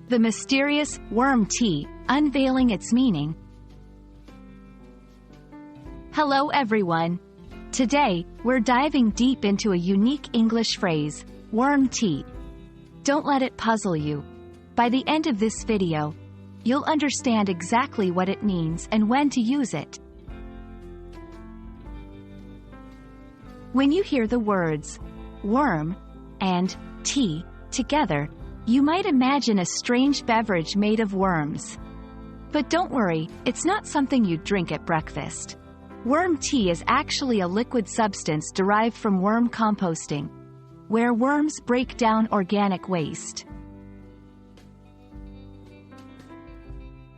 The mysterious worm tea, unveiling its meaning. Hello everyone. Today, we're diving deep into a unique English phrase, worm tea. Don't let it puzzle you. By the end of this video, you'll understand exactly what it means and when to use it. When you hear the words worm and tea together, you might imagine a strange beverage made of worms. But don't worry, it's not something you'd drink at breakfast. Worm tea is actually a liquid substance derived from worm composting, where worms break down organic waste.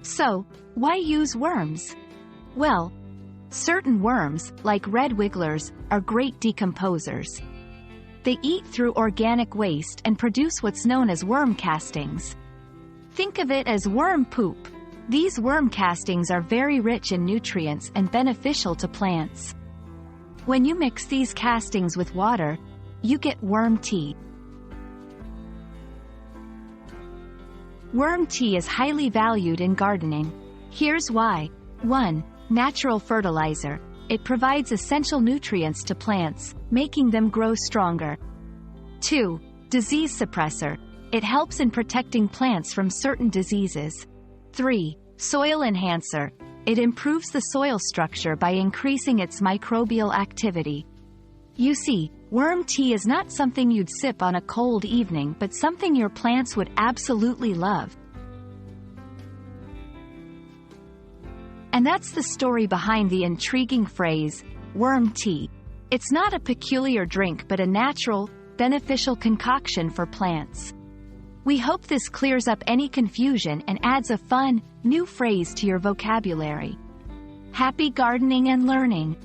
So, why use worms? Well, certain worms, like red wigglers, are great decomposers. They eat through organic waste and produce what's known as worm castings. Think of it as worm poop. These worm castings are very rich in nutrients and beneficial to plants. When you mix these castings with water, you get worm tea. Worm tea is highly valued in gardening. Here's why. 1. Natural fertilizer. It provides essential nutrients to plants, making them grow stronger. 2. Disease suppressor. It helps in protecting plants from certain diseases. 3. Soil enhancer. It improves the soil structure by increasing its microbial activity. You see, worm tea is not something you'd sip on a cold evening, but something your plants would absolutely love. And that's the story behind the intriguing phrase, worm tea. It's not a peculiar drink but a natural, beneficial concoction for plants. We hope this clears up any confusion and adds a fun, new phrase to your vocabulary. Happy gardening and learning!